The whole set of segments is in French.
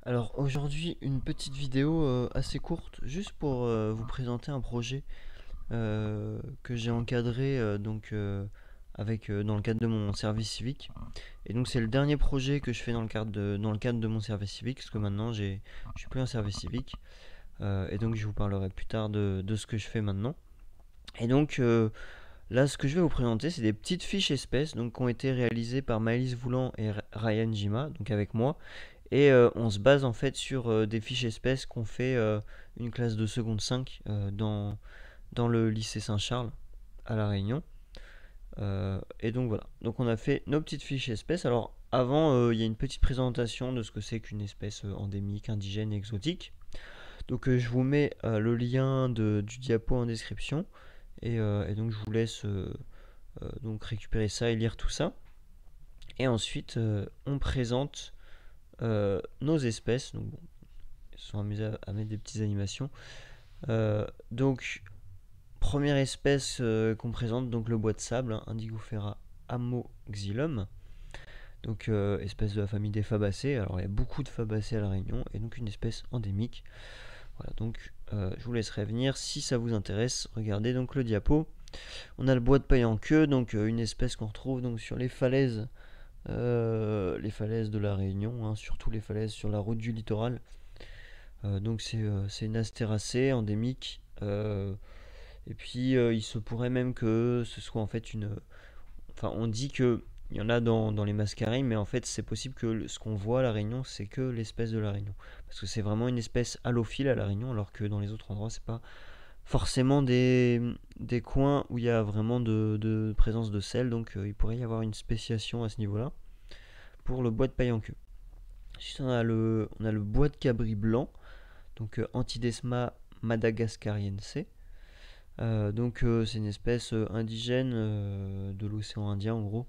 Alors aujourd'hui, une petite vidéo assez courte, juste pour vous présenter un projet que j'ai encadré dans le cadre de mon service civique. Et donc c'est le dernier projet que je fais dans le cadre de mon service civique, parce que maintenant je suis plus en service civique. Et donc je vous parlerai plus tard de ce que je fais maintenant. Et donc là, ce que je vais vous présenter, c'est des petites fiches espèces donc, qui ont été réalisées par Maëlys Voulant et Ryan Jima, donc avec moi. Et on se base en fait sur des fiches espèces qu'on fait une classe de seconde 5 dans le lycée Saint-Charles à La Réunion. Et donc voilà. Donc on a fait nos petites fiches espèces. Alors avant, il y a une petite présentation de ce que c'est qu'une espèce endémique, indigène et exotique. Donc je vous mets le lien du diapo en description. Et donc je vous laisse donc récupérer ça et lire tout ça. Et ensuite, on présente nos espèces. Donc bon, ils se sont amusés à mettre des petites animations. Donc, première espèce qu'on présente, donc le bois de sable, hein, Indigofera amoxylum. Donc, espèce de la famille des fabacées. Alors, il y a beaucoup de fabacées à La Réunion, et donc une espèce endémique. Voilà, donc je vous laisserai venir si ça vous intéresse. Regardez donc le diapo. On a le bois de paille en queue, donc une espèce qu'on retrouve donc sur les falaises de La Réunion, hein, surtout les falaises sur la route du littoral. Donc c'est une astéracée endémique. Et puis il se pourrait même que ce soit en fait une... Enfin on dit que il y en a dans les mascareilles, mais en fait c'est possible que ce qu'on voit à La Réunion, c'est que l'espèce de La Réunion. Parce que c'est vraiment une espèce halophile à La Réunion, alors que dans les autres endroits, c'est pas forcément des coins où il y a vraiment de présence de sel. Donc il pourrait y avoir une spéciation à ce niveau-là pour le bois de paille en queue. Ensuite on a le bois de cabri blanc, donc Antidesma madagascariense. C'est une espèce indigène de l'océan Indien en gros.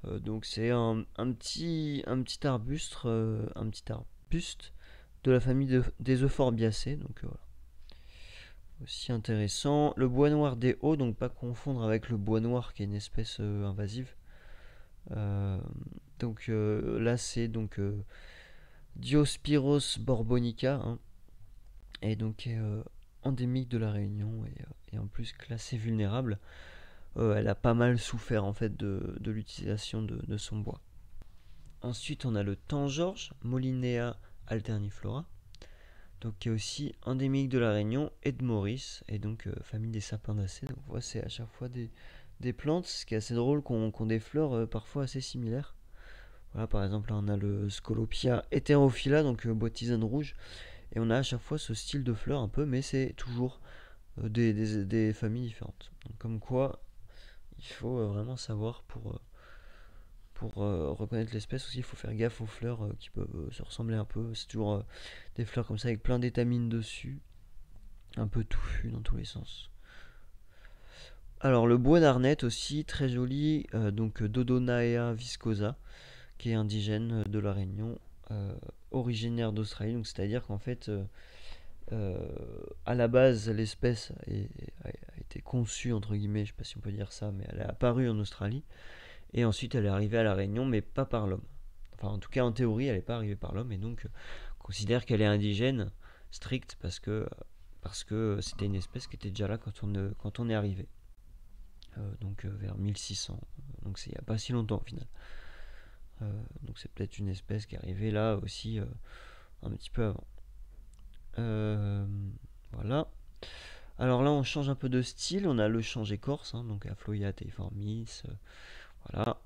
Donc c'est un petit arbuste de la famille des Euphorbiacées. Donc voilà, aussi intéressant. Le bois noir des hauts, donc pas confondre avec le bois noir qui est une espèce invasive. Euh, Là c'est donc Diospyros borbonica, hein, et donc endémique de la Réunion et en plus classée vulnérable. Elle a pas mal souffert en fait de l'utilisation de son bois. Ensuite, on a le Tangorge, Molinea alterniflora, donc qui est aussi endémique de la Réunion et de Maurice, et donc famille des sapindacées. Donc on voit, c'est à chaque fois des plantes, ce qui est assez drôle qu'on des fleurs parfois assez similaires. Voilà, par exemple, là on a le Scolopia heterophylla, donc bois tisane rouge, et on a à chaque fois ce style de fleurs un peu, mais c'est toujours des familles différentes. Donc, comme quoi, il faut vraiment savoir pour reconnaître l'espèce aussi, il faut faire gaffe aux fleurs qui peuvent se ressembler un peu. C'est toujours des fleurs comme ça avec plein d'étamines dessus, un peu touffu dans tous les sens. Alors le bois d'arnette aussi, très joli, donc Dodonaea viscosa, qui est indigène de la Réunion, originaire d'Australie. Donc c'est-à-dire qu'en fait, à la base, l'espèce a été conçue, entre guillemets, je sais pas si on peut dire ça, mais elle est apparue en Australie. Et ensuite, elle est arrivée à La Réunion, mais pas par l'homme. Enfin, en tout cas, en théorie, elle n'est pas arrivée par l'homme. Et donc, on considère qu'elle est indigène, stricte, parce que c'était une espèce qui était déjà là quand on est arrivé. Vers 1600. Donc, c'est il n'y a pas si longtemps, au final. Donc, c'est peut-être une espèce qui est arrivée là aussi un petit peu avant. Euh, voilà. Alors là, on change un peu de style. On a le change écorce, hein, donc Afloia teiformis. Voilà.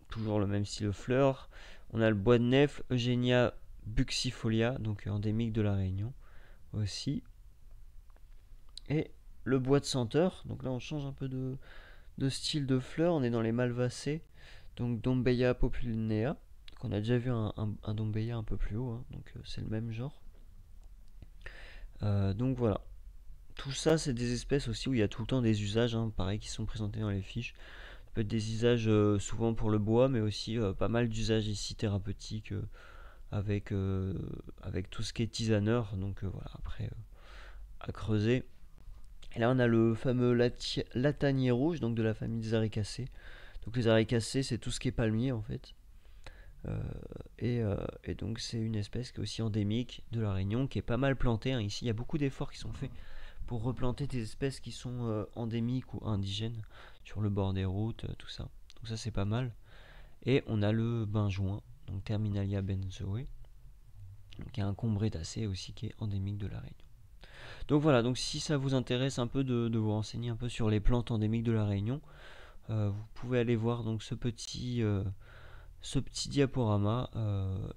Toujours le même style de fleurs. On a le bois de nef, Eugenia buxifolia, donc endémique de la Réunion aussi. Et le bois de senteur, donc là on change un peu de style de fleurs, on est dans les malvacées, donc Dombeia populinea, qu'on a déjà vu un Dombeia un peu plus haut, hein, donc c'est le même genre. Donc voilà, tout ça c'est des espèces aussi où il y a tout le temps des usages, hein, pareil, qui sont présentés dans les fiches. Ça peut être des usages souvent pour le bois, mais aussi pas mal d'usages ici thérapeutiques avec, avec tout ce qui est tisaneur. Donc voilà, après à creuser. Et là on a le fameux latanier rouge, donc de la famille des aricacées. Donc les aricacées c'est tout ce qui est palmier en fait. Et donc c'est une espèce qui est aussi endémique de la Réunion, qui est pas mal plantée, hein. Ici, il y a beaucoup d'efforts qui sont faits pour replanter des espèces qui sont endémiques ou indigènes sur le bord des routes, tout ça. Donc ça c'est pas mal. Et on a le benjoin, donc Terminalia benzoe, qui est un combrétacé aussi qui est endémique de la Réunion. Donc voilà, donc si ça vous intéresse un peu de vous renseigner un peu sur les plantes endémiques de la Réunion, vous pouvez aller voir donc ce petit diaporama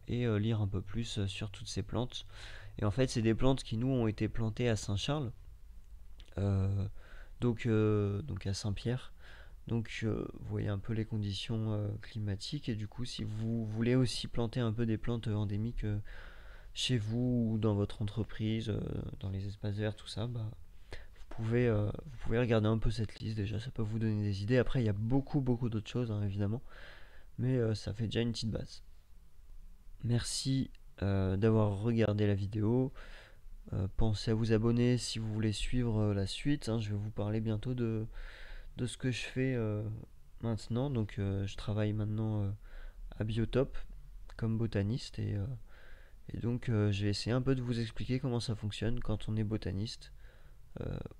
et lire un peu plus sur toutes ces plantes. Et en fait, c'est des plantes qui nous ont été plantées à Saint-Charles, euh, donc à Saint-Pierre. Donc vous voyez un peu les conditions climatiques, et du coup si vous voulez aussi planter un peu des plantes endémiques chez vous ou dans votre entreprise, dans les espaces verts, tout ça, bah, vous pouvez regarder un peu cette liste déjà, ça peut vous donner des idées. Après il y a beaucoup d'autres choses, hein, évidemment, mais ça fait déjà une petite base. Merci d'avoir regardé la vidéo. Pensez à vous abonner si vous voulez suivre la suite, hein. Je vais vous parler bientôt de ce que je fais maintenant. Donc je travaille maintenant à Biotope comme botaniste, et donc je vais essayer un peu de vous expliquer comment ça fonctionne quand on est botaniste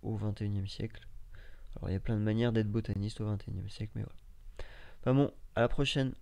au 21e siècle. Alors il y a plein de manières d'être botaniste au 21e siècle, mais voilà. Enfin bon, à la prochaine.